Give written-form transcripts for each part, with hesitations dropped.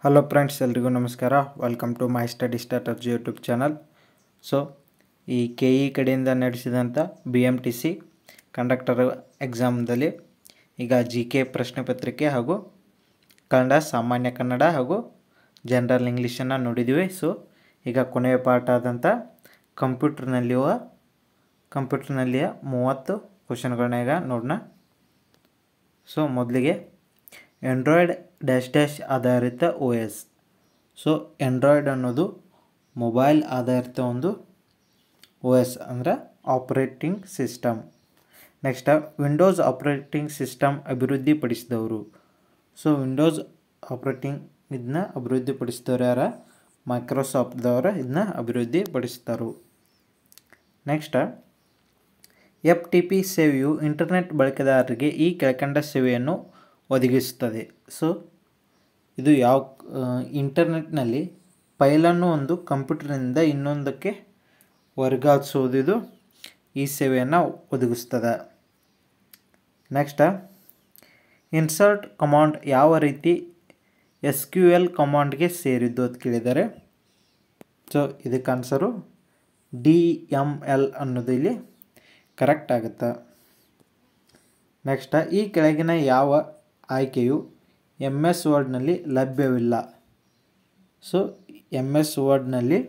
Hello friends, ಎಲ್ರಿಗೂ ನಮಸ್ಕಾರ. Welcome to my study starters YouTube channel. So ಈ KE ಕಡೆಯಿಂದ ನಡೆಸಿದಂಥ BMTC ಕಂಡಕ್ಟರ್ ಎಕ್ಸಾಮ್ದಲ್ಲಿ ಈಗ GK ಪ್ರಶ್ನೆ ಪತ್ರಿಕೆ ಹಾಗೂ ಕನ್ನಡ, ಸಾಮಾನ್ಯ ಕನ್ನಡ ಹಾಗೂ ಜನರಲ್ ಇಂಗ್ಲೀಷನ್ನು ನೋಡಿದ್ದೀವಿ. ಸೊ ಈಗ ಕೊನೆಯ ಪಾಠ ಆದಂಥ ಕಂಪ್ಯೂಟರ್ನಲ್ಲಿಯ 30 ಕ್ವಶನ್ಗಳನ್ನ ಈಗ ನೋಡೋಣ. ಸೊ ಮೊದಲಿಗೆ ಆಂಡ್ರಾಯ್ಡ್ ಡ್ಯಾಶ್ ಆಧಾರಿತ OS. ಸೊ ಆಂಡ್ರಾಯ್ಡ್ ಅನ್ನೋದು ಮೊಬೈಲ್ ಆಧಾರಿತ ಒಂದು OS ಅಂದರೆ operating system. Next Windows operating system ಅಭಿವೃದ್ಧಿಪಡಿಸಿದವರು. ಸೊ ವಿಂಡೋಸ್ ಆಪ್ರೇಟಿಂಗ್ ಇದನ್ನ ಅಭಿವೃದ್ಧಿಪಡಿಸಿದವರು ಯಾರ? ಮೈಕ್ರೋಸಾಫ್ಟ್ದವರು ಇದನ್ನ ಅಭಿವೃದ್ಧಿಪಡಿಸ್ತಾರೆ. ನೆಕ್ಸ್ಟ್ FTP ಸೇವೆಯು ಇಂಟರ್ನೆಟ್ ಬಳಕೆದಾರರಿಗೆ ಈ ಕೆಳಕಂಡ ಸೇವೆಯನ್ನು ಒದಗಿಸುತ್ತದೆ. ಸೊ ಇದು ಯಾವ ಇಂಟರ್ನೆಟ್ನಲ್ಲಿ ಫೈಲನ್ನು ಒಂದು ಕಂಪ್ಯೂಟರ್ನಿಂದ ಇನ್ನೊಂದಕ್ಕೆ ವರ್ಗಾಯಿಸುವುದು ಇದು ಈ ಸೇವೆಯನ್ನು ಒದಗಿಸ್ತದೆ. ನೆಕ್ಸ್ಟ್ ಇನ್ಸರ್ಟ್ ಕಮಾಂಡ್ ಯಾವ ರೀತಿ SQL ಕಮಾಂಡ್ಗೆ ಸೇರಿದ್ದು ಅಂತ ಕೇಳಿದ್ದಾರೆ. ಸೊ ಇದಕ್ಕೆ ಆನ್ಸರು DML ಅನ್ನೋದು ಇಲ್ಲಿ ಕರೆಕ್ಟ್ ಆಗುತ್ತೆ. ನೆಕ್ಸ್ಟ್ ಈ ಕೆಳಗಿನ ಯಾವ ಆಯ್ಕೆಯು MS ವರ್ಡ್ನಲ್ಲಿ ಲಭ್ಯವಿಲ್ಲ? ಸೊ MS ವರ್ಡ್ನಲ್ಲಿ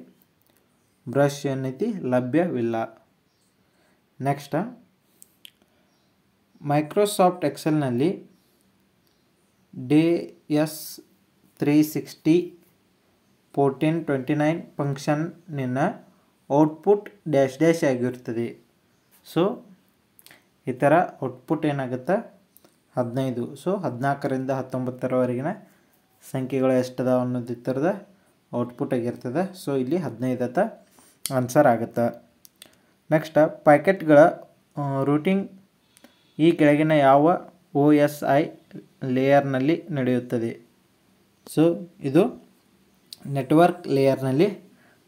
ಬ್ರಷ್ ಏನೈತಿ ಲಭ್ಯವಿಲ್ಲ. ನೆಕ್ಸ್ಟ್ ಮೈಕ್ರೋಸಾಫ್ಟ್ ಎಕ್ಸೆಲ್ನಲ್ಲಿ DS360 1429 ಫಂಕ್ಷನ್ನಿನ ಔಟ್ಪುಟ್ ಡ್ಯಾಶ್ ಆಗಿರುತ್ತದೆ. ಸೊ ಈ ಥರ ಔಟ್ಪುಟ್ ಏನಾಗುತ್ತೆ 15. ಸೊ 14ರಿಂದ 19ರವರೆಗಿನ ಸಂಖ್ಯೆಗಳು ಎಷ್ಟದಾವ ಅನ್ನೋದು ಈ ಥರದ ಔಟ್ಪುಟ್ ಆಗಿರ್ತದೆ. ಸೊ ಇಲ್ಲಿ 15 ಅಂತ ಆನ್ಸರ್ ಆಗುತ್ತೆ. ನೆಕ್ಸ್ಟ್ ಪ್ಯಾಕೆಟ್ಗಳ ರೂಟಿಂಗ್ ಈ ಕೆಳಗಿನ ಯಾವ OSI ಲೇಯರ್ನಲ್ಲಿ ನಡೆಯುತ್ತದೆ? ಸೊ ಇದು ನೆಟ್ವರ್ಕ್ ಲೇಯರ್ನಲ್ಲಿ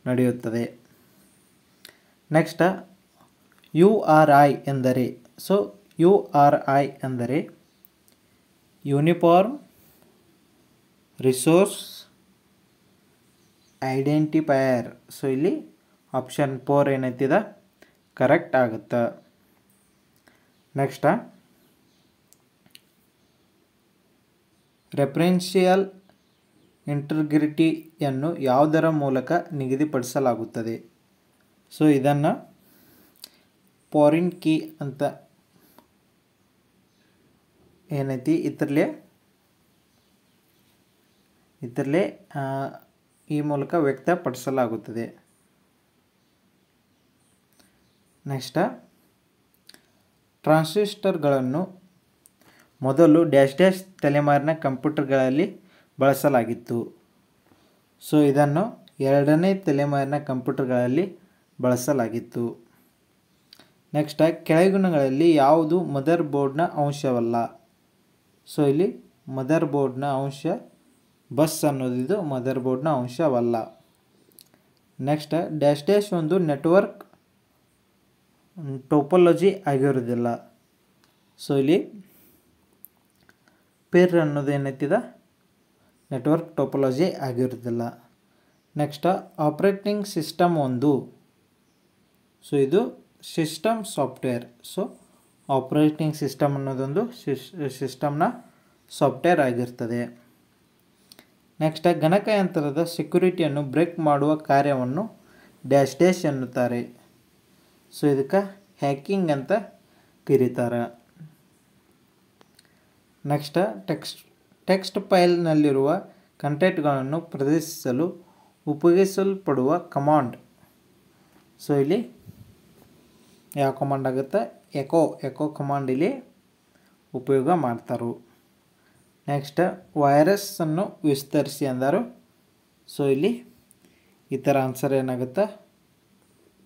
ನಡೆಯುತ್ತದೆ. ನೆಕ್ಸ್ಟ್ URI ಎಂದರೆ? ಸೊ URI ಎಂದರೆ ಯೂನಿಫಾರ್ಮ್ ರಿಸೋರ್ಸ್ ಐಡೆಂಟಿಫೈಯರ್. ಸೊ ಇಲ್ಲಿ ಆಪ್ಷನ್ 4 ಏನೈತಿದೆ ಕರೆಕ್ಟ್ ಆಗುತ್ತೆ. ನೆಕ್ಸ್ಟ್ ರೆಫರೆನ್ಷಿಯಲ್ ಇಂಟಿಗ್ರಿಟಿಯನ್ನು ಯಾವುದರ ಮೂಲಕ ನಿಗದಿಪಡಿಸಲಾಗುತ್ತದೆ? ಸೊ ಇದನ್ನು ಫಾರಿನ್ ಕೀ ಅಂತ ಏನೈತಿ ಇದರಲ್ಲೇ ಈ ಮೂಲಕ ವ್ಯಕ್ತಪಡಿಸಲಾಗುತ್ತದೆ. ನೆಕ್ಸ್ಟ್ ಟ್ರಾನ್ಸಿಸ್ಟರ್ಗಳನ್ನು ಮೊದಲು ಡ್ಯಾಶ್ ತಲೆಮಾರಿನ ಕಂಪ್ಯೂಟರ್ಗಳಲ್ಲಿ ಬಳಸಲಾಗಿತ್ತು. ಸೊ ಇದನ್ನು 2ನೇ ತಲೆಮಾರಿನ ಕಂಪ್ಯೂಟರ್ಗಳಲ್ಲಿ ಬಳಸಲಾಗಿತ್ತು. ನೆಕ್ಸ್ಟ್ ಕೆಳಗಿನಗಳಲ್ಲಿ ಯಾವುದು ಮದರ್ ಬೋರ್ಡ್ನ ಅಂಶವಲ್ಲ? ಸೊ ಇಲ್ಲಿ ಮದರ್ ಬೋರ್ಡ್ನ ಅಂಶ ಬಸ್ ಅನ್ನೋದು ಇದು ಮದರ್ ಬೋರ್ಡ್ನ ಅಂಶವಲ್ಲ. ನೆಕ್ಸ್ಟ್ ಡ್ಯಾಶ್ ಒಂದು ನೆಟ್ವರ್ಕ್ ಟೋಪೋಲಜಿ ಆಗಿರೋದಿಲ್ಲ. ಸೊ ಇಲ್ಲಿ ಪೇರ್ ಅನ್ನೋದು ಏನೈತಿದೆ ನೆಟ್ವರ್ಕ್ ಟೋಪೋಲಜಿ ಆಗಿರೋದಿಲ್ಲ. ನೆಕ್ಸ್ಟ್ ಆಪ್ರೇಟಿಂಗ್ ಸಿಸ್ಟಮ್ ಒಂದು. ಸೊ ಇದು system software. So operating system ಅನ್ನೋದೊಂದು ಸಿಸ್ಟಮ್ನ ಸಾಫ್ಟ್ವೇರ್ ಆಗಿರ್ತದೆ. ನೆಕ್ಸ್ಟ್ ಗಣಕಯಂತ್ರದ ಸೆಕ್ಯುರಿಟಿಯನ್ನು ಬ್ರೇಕ್ ಮಾಡುವ ಕಾರ್ಯವನ್ನು ಡ್ಯಾಶ್ ಎನ್ನುತ್ತಾರೆ. ಸೊ ಇದಕ್ಕೆ ಹ್ಯಾಕಿಂಗ್ ಅಂತ ಕರೀತಾರೆ. ನೆಕ್ಸ್ಟ್ ಟೆಕ್ಸ್ಟ್ ಫೈಲ್ನಲ್ಲಿರುವ ಕಂಟೆಂಟ್ಗಳನ್ನು ಪ್ರದರ್ಶಿಸಲು ಉಪಯೋಗಿಸಲ್ಪಡುವ ಕಮಾಂಡ್. ಸೊ ಇಲ್ಲಿ ಯಾವ ಕಮಾಂಡ್ ಆಗುತ್ತೆ? ಎಕೋ ಕಮಾಂಡ್ ಇಲ್ಲಿ ಉಪಯೋಗ ಮಾಡ್ತಾರೆ. ನೆಕ್ಸ್ಟ್ ವೈರಸ್ಸನ್ನು ವಿಸ್ತರಿಸಿ ಅಂದರು. ಸೊ ಇಲ್ಲಿ ಈ ಥರ ಆನ್ಸರ್ ಏನಾಗುತ್ತೆ?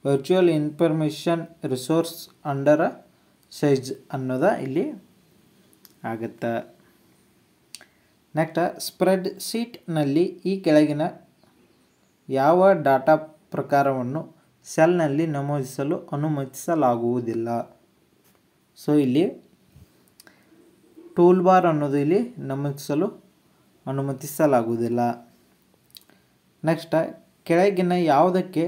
Virtual information resource under size ಅನ್ನೋದ ಇಲ್ಲಿ ಆಗುತ್ತೆ. ನೆಕ್ಸ್ಟ್ ಸ್ಪ್ರೆಡ್ ಶೀಟ್ನಲ್ಲಿ ಈ ಕೆಳಗಿನ ಯಾವ ಡಾಟಾ ಪ್ರಕಾರವನ್ನು ಸೆಲ್ನಲ್ಲಿ ನಮೂದಿಸಲು ಅನುಮತಿಸಲಾಗುವುದಿಲ್ಲ? ಸೊ ಇಲ್ಲಿ ಟೂಲ್ ಬಾರ್ ಅನ್ನೋದು ಇಲ್ಲಿ ನಮೂದಿಸಲು ಅನುಮತಿಸಲಾಗುವುದಿಲ್ಲ. ನೆಕ್ಸ್ಟ್ ಕೆಳಗಿನ ಯಾವುದಕ್ಕೆ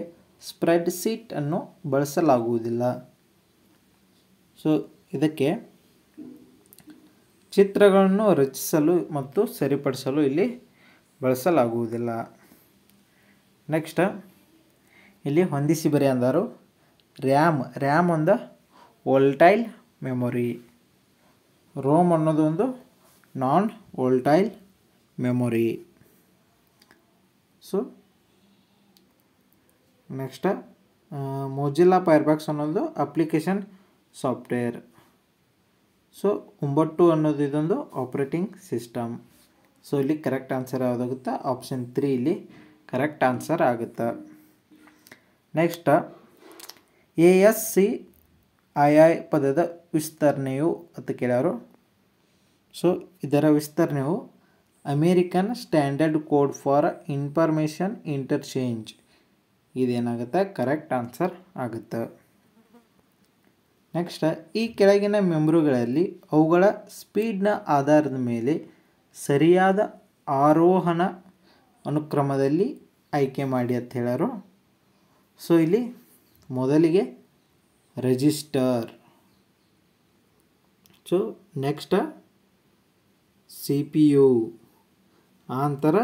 ಸ್ಪ್ರೆಡ್ ಶೀಟನ್ನು ಬಳಸಲಾಗುವುದಿಲ್ಲ? ಸೊ ಇದಕ್ಕೆ ಚಿತ್ರಗಳನ್ನು ರಚಿಸಲು ಮತ್ತು ಸರಿಪಡಿಸಲು ಇಲ್ಲಿ ಬಳಸಲಾಗುವುದಿಲ್ಲ. ನೆಕ್ಸ್ಟ್ ಇಲ್ಲಿ ಹೊಂದಿಸಿ ಬರೆ ಅಂದರು. ರ್ಯಾಮ್ ಒಂದು ವೋಲ್ಟೈಲ್ ಮೆಮೊರಿ, ರೋಮ್ ಅನ್ನೋದು ಒಂದು non volatile memory. So next Mozilla Firefox ಅನ್ನೋದು ಅಪ್ಲಿಕೇಶನ್ ಸಾಫ್ಟ್ವೇರ್. ಸೊ ಉಬುಂಟು ಅನ್ನೋದು ಇದೊಂದು ಆಪರೇಟಿಂಗ್ ಸಿಸ್ಟಮ್. ಸೊ ಇಲ್ಲಿ ಕರೆಕ್ಟ್ ಆನ್ಸರ್ ಯಾವುದಾಗುತ್ತೆ? ಆಪ್ಷನ್ 3 ಇಲ್ಲಿ ಕರೆಕ್ಟ್ ಆನ್ಸರ್ ಆಗುತ್ತೆ. ನೆಕ್ಸ್ಟ್ ASCII ಪದದ ವಿಸ್ತರಣೆಯು ಅಂತ ಕೇಳ್ಯಾರು. ಸೊ ಇದರ ವಿಸ್ತರಣೆಯು American Standard Code for Information Interchange. ಇದೇನಾಗುತ್ತೆ? ಕರೆಕ್ಟ್ ಆನ್ಸರ್ ಆಗುತ್ತೆ. ನೆಕ್ಸ್ಟ್ ಈ ಕೆಳಗಿನ ಮೆಮೊರಿಗಳಲ್ಲಿ ಅವುಗಳ ಸ್ಪೀಡ್ನ ಆಧಾರದ ಮೇಲೆ ಸರಿಯಾದ ಆರೋಹಣ ಅನುಕ್ರಮದಲ್ಲಿ ಆಯ್ಕೆ ಮಾಡಿ ಅಂತ ಹೇಳ್ಯಾರು. ಸೊ ಇಲ್ಲಿ ಮೊದಲಿಗೆ ರಿಜಿಸ್ಟರ್, ಸೊ ನೆಕ್ಸ್ಟ್ CPU, ಆನಂತರ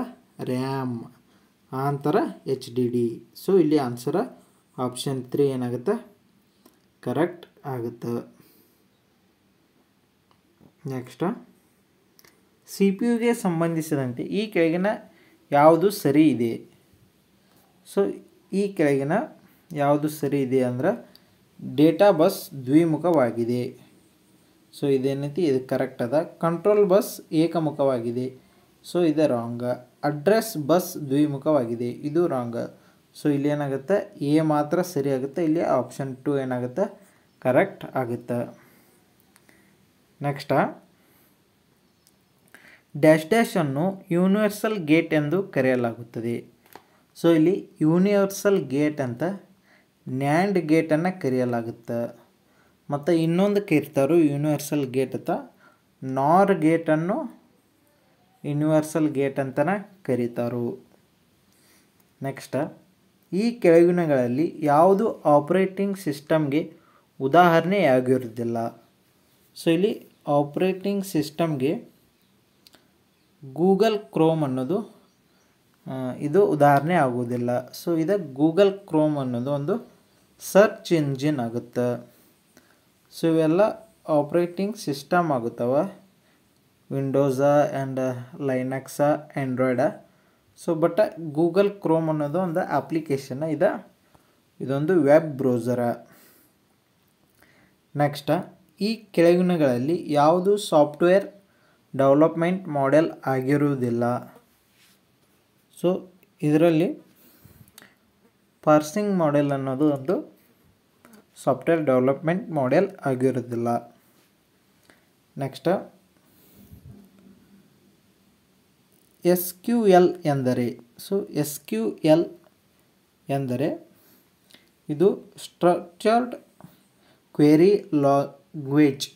ರ್ಯಾಮ್, ಆನಂತರ HDD. ಸೊ ಇಲ್ಲಿ ಆನ್ಸರ್ ಆಪ್ಷನ್ 3 ಏನಾಗುತ್ತೆ? ಕರೆಕ್ಟ್ ಆಗುತ್ತೆ. ನೆಕ್ಸ್ಟ್ CPUಗೆ ಸಂಬಂಧಿಸಿದಂತೆ ಈ ಕೆಳಗಿನ ಯಾವುದು ಸರಿ ಇದೆ? ಸೊ ಈ ಕೆಳಗಿನ ಯಾವುದು ಸರಿ ಇದೆ ಅಂದ್ರೆ ಡೇಟಾ ಬಸ್ ದ್ವಿಮುಖವಾಗಿದೆ. ಸೊ ಇದೇನೈತಿ? ಇದು ಕರೆಕ್ಟ್ ಅದ. ಕಂಟ್ರೋಲ್ ಬಸ್ ಏಕಮುಖವಾಗಿದೆ. ಸೊ ಇದು ರಾಂಗ್. ಅಡ್ರೆಸ್ ಬಸ್ ದ್ವಿಮುಖವಾಗಿದೆ. ಇದು ರಾಂಗ್. ಸೊ ಇಲ್ಲಿ ಏನಾಗುತ್ತೆ? ಎ ಮಾತ್ರ ಸರಿ ಆಗುತ್ತೆ. ಇಲ್ಲಿ ಆಪ್ಷನ್ 2 ಏನಾಗುತ್ತೆ? ಕರೆಕ್ಟ್ ಆಗುತ್ತೆ. ನೆಕ್ಸ್ಟ್ ಡ್ಯಾಶ್ ಅನ್ನು ಯೂನಿವರ್ಸಲ್ ಗೇಟ್ ಎಂದು ಕರೆಯಲಾಗುತ್ತದೆ. ಸೊ ಇಲ್ಲಿ ಯೂನಿವರ್ಸಲ್ ಗೇಟ್ ಅಂತ ನ್ಯಾಂಡ್ ಗೇಟನ್ನು ಕರೆಯಲಾಗುತ್ತೆ. ಮತ್ತು ಇನ್ನೊಂದು ಕರೀತಾರೆ ಯೂನಿವರ್ಸಲ್ ಗೇಟ್ ಅಂತ ನಾರ್ ಗೇಟನ್ನು ಯೂನಿವರ್ಸಲ್ ಗೇಟ್ ಅಂತಲೇ ಕರೀತಾರೆ. ನೆಕ್ಸ್ಟ್ ಈ ಕೆಳಗಿನಗಳಲ್ಲಿ ಯಾವುದು ಆಪರೇಟಿಂಗ್ ಸಿಸ್ಟಮ್ಗೆ ಉದಾಹರಣೆಯಾಗಿರುವುದಿಲ್ಲ? ಸೊ ಇಲ್ಲಿ ಆಪರೇಟಿಂಗ್ ಸಿಸ್ಟಮ್ಗೆ ಗೂಗಲ್ ಕ್ರೋಮ್ ಅನ್ನೋದು ಇದು ಉದಾಹರಣೆ ಆಗುವುದಿಲ್ಲ. ಸೊ ಇದು ಗೂಗಲ್ ಕ್ರೋಮ್ ಅನ್ನೋದು ಒಂದು ಸರ್ಚ್ ಇಂಜಿನ್ ಆಗುತ್ತೆ. ಸೊ ಇವೆಲ್ಲ ಆಪರೇಟಿಂಗ್ ಸಿಸ್ಟಮ್ ಆಗುತ್ತವೆ, Windows and Linux, Android. So but Google Chrome ಅನ್ನೋದು ಒಂದು ಅಪ್ಲಿಕೇಶನ್ ಇದೆ, ಇದೊಂದು ವೆಬ್ ಬ್ರೌಸರ. ನೆಕ್ಸ್ಟ್ ಈ ಕೆಳಗಿನಗಳಲ್ಲಿ ಯಾವುದು ಸಾಫ್ಟ್ವೇರ್ ಡೆವಲಪ್ಮೆಂಟ್ ಮಾಡೆಲ್ ಆಗಿರುವುದಿಲ್ಲ? ಸೊ ಇದರಲ್ಲಿ ಪಾರ್ಸಿಂಗ್ ಮಾಡೆಲ್ ಅನ್ನೋದು ಒಂದು ಸಾಫ್ಟ್ವೇರ್ ಡೆವಲಪ್ಮೆಂಟ್ ಮಾಡೆಲ್ ಆಗಿರೋದಿಲ್ಲ. ನೆಕ್ಸ್ಟ್ SQL ಎಂದರೆ? ಸೊ SQL ಎಂದರೆ ಇದು ಸ್ಟ್ರಕ್ಚರ್ಡ್ ಕ್ವೆರಿ ಲ್ಯಾಂಗ್ವೇಜ್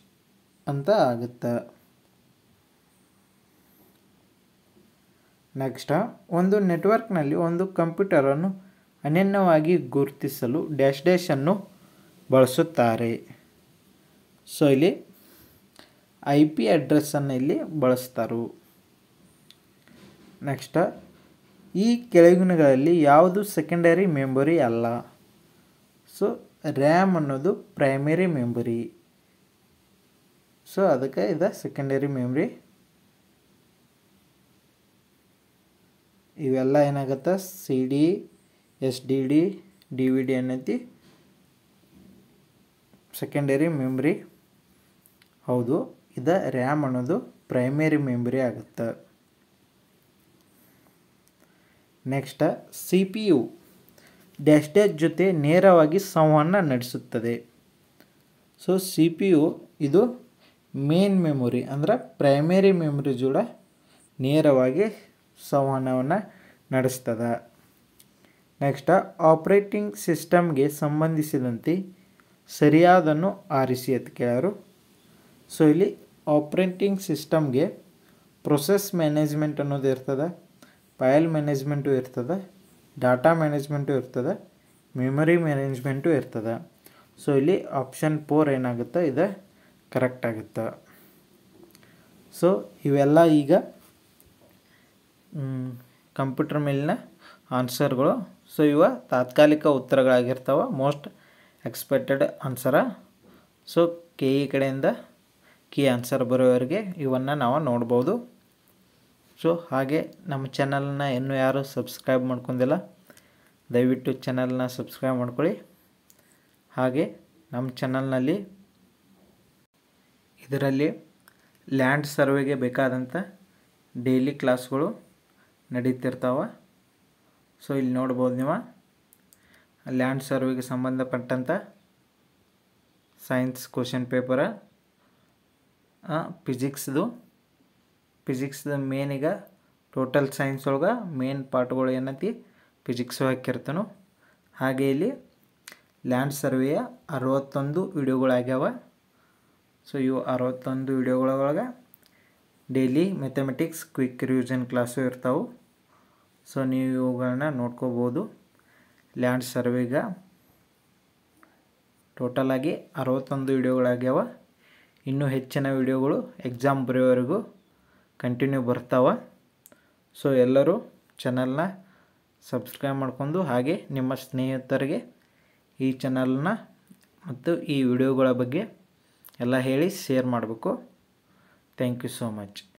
ಅಂತ ಆಗುತ್ತೆ. ನೆಕ್ಸ್ಟ್ ಒಂದು ನೆಟ್ವರ್ಕ್ನಲ್ಲಿ ಒಂದು ಕಂಪ್ಯೂಟರನ್ನು ಅನನ್ಯವಾಗಿ ಗುರುತಿಸಲು ಡ್ಯಾಶ್ ಅನ್ನು ಬಳಸುತ್ತಾರೆ. ಸೊ ಇಲ್ಲಿ IP ಅಡ್ರೆಸ್ಸನ್ನು ಇಲ್ಲಿ ಬಳಸ್ತಾರೆ. ನೆಕ್ಸ್ಟ್ ಈ ಕೆಳಗಿನಗಳಲ್ಲಿ ಯಾವುದು ಸೆಕೆಂಡರಿ ಮೆಮೊರಿ ಅಲ್ಲ? ಸೊ ರ್ಯಾಮ್ ಅನ್ನೋದು ಪ್ರೈಮರಿ ಮೆಮೊರಿ. ಸೊ ಅದಕ್ಕೆ ಇದು ಸೆಕೆಂಡರಿ ಮೆಮೊರಿ. ಇವೆಲ್ಲ ಏನಾಗುತ್ತೆ? CD, SSD, DVD ಅನ್ನೈತಿ ಸೆಕೆಂಡರಿ ಮೆಮೊರಿ. ಹೌದು, ಇದು ರ್ಯಾಮ್ ಅನ್ನೋದು ಪ್ರೈಮರಿ ಮೆಮೊರಿ ಆಗುತ್ತೆ. ನೆಕ್ಸ್ಟ್ CPU ಡ್ಯಾಶ್ ಜೊತೆ ನೇರವಾಗಿ ಸಂವಹನ ನಡೆಸುತ್ತದೆ. ಸೊ CPU ಇದು ಮೇನ್ ಮೆಮೊರಿ ಅಂದರೆ ಪ್ರೈಮರಿ ಮೆಮೊರಿ ಜೋಡ ನೇರವಾಗಿ ಸಂವಹನವನ್ನು ನಡೆಸ್ತದೆ. ನೆಕ್ಸ್ಟ್ ಆಪರೇಟಿಂಗ್ ಸಿಸ್ಟಮ್ಗೆ ಸಂಬಂಧಿಸಿದಂತೆ ಸರಿಯಾದನ್ನು ಆರಿಸಿ ಅಂತ ಕೇಳೋರು. ಸೊ ಇಲ್ಲಿ ಆಪರೇಟಿಂಗ್ ಸಿಸ್ಟಮ್ಗೆ ಪ್ರೊಸೆಸ್ ಮ್ಯಾನೇಜ್ಮೆಂಟ್ ಅನ್ನೋದು ಇರ್ತದೆ, ಫೈಲ್ ಮ್ಯಾನೇಜ್ಮೆಂಟು ಇರ್ತದೆ, ಡಾಟಾ ಮ್ಯಾನೇಜ್ಮೆಂಟು ಇರ್ತದೆ, ಮೆಮೊರಿ ಮ್ಯಾನೇಜ್ಮೆಂಟು ಇರ್ತದೆ. ಸೊ ಇಲ್ಲಿ ಆಪ್ಷನ್ 4 ಏನಾಗುತ್ತೆ, ಇದು ಕರೆಕ್ಟ್ ಆಗುತ್ತೆ. ಸೊ ಇವೆಲ್ಲ ಈಗ ಕಂಪ್ಯೂಟರ್ ಮೇಲಿನ ಆನ್ಸರ್ಗಳು. ಸೊ ಇವ ತಾತ್ಕಾಲಿಕ ಉತ್ತರಗಳಾಗಿರ್ತಾವೆ, most expected answer. So KE ಕಡೆಯಿಂದ ಕೀ ಆನ್ಸರ್ ಬರೋವರೆಗೆ ಇವನ್ನು ನಾವು ನೋಡ್ಬೋದು. ಸೊ ಹಾಗೆ ನಮ್ಮ ಚಾನಲ್ನ ಇನ್ನೂ ಯಾರು ಸಬ್ಸ್ಕ್ರೈಬ್ ಮಾಡ್ಕೊಂಡಿಲ್ಲ, ದಯವಿಟ್ಟು ಚಾನಲ್ನ ಸಬ್ಸ್ಕ್ರೈಬ್ ಮಾಡ್ಕೊಳ್ಳಿ. ಹಾಗೆ ನಮ್ಮ ಚಾನಲ್ನಲ್ಲಿ ಇದರಲ್ಲಿ ಲ್ಯಾಂಡ್ ಸರ್ವೆಗೆ ಬೇಕಾದಂಥ ಡೈಲಿ ಕ್ಲಾಸ್ಗಳು ನಡೀತಿರ್ತಾವೆ. ಸೊ ಇಲ್ಲಿ ನೋಡ್ಬೋದು ನೀವು, ಲ್ಯಾಂಡ್ ಸರ್ವೆಗೆ ಸಂಬಂಧಪಟ್ಟಂಥ ಸೈನ್ಸ್ ಕ್ವಶನ್ ಪೇಪರ, ಫಿಸಿಕ್ಸ್ದು ಮೇನ್ ಈಗ ಟೋಟಲ್ ಸೈನ್ಸ್ ಒಳಗೆ ಮೇನ್ ಪಾರ್ಟ್ಗಳು ಏನೈತಿ ಫಿಸಿಕ್ಸ್ ಹಾಕಿರ್ತಾನು. ಹಾಗೆ ಇಲ್ಲಿ ಲ್ಯಾಂಡ್ ಸರ್ವೆಯ 61 ವಿಡಿಯೋಗಳಾಗ್ಯಾವ. ಸೊ ಇವು 61 ವಿಡಿಯೋಗಳೊಳಗೆ daily mathematics quick revision class ಇರ್ತಾವೆ. ಸೊ ನೀವು ಇವುಗಳನ್ನ ನೋಡ್ಕೋಬೋದು. ಲ್ಯಾಂಡ್ ಸರ್ವೆಗೆ ಟೋಟಲಾಗಿ 61 ವಿಡಿಯೋಗಳಾಗ್ಯಾವ. ಇನ್ನೂ ಹೆಚ್ಚಿನ ವಿಡಿಯೋಗಳು ಎಕ್ಸಾಮ್ ಬರೆಯೋವರೆಗೂ ಕಂಟಿನ್ಯೂ ಬರ್ತಾವೆ. ಸೊ ಎಲ್ಲರೂ ಚಾನಲ್ನ ಸಬ್ಸ್ಕ್ರೈಬ್ ಮಾಡ್ಕೊಂಡು ಹಾಗೆ ನಿಮ್ಮ ಸ್ನೇಹಿತರಿಗೆ ಈ ಚಾನಲ್ನ ಮತ್ತು ಈ ವಿಡಿಯೋಗಳ ಬಗ್ಗೆ ಎಲ್ಲ ಹೇಳಿ ಶೇರ್ ಮಾಡಬೇಕು. Thank you so much.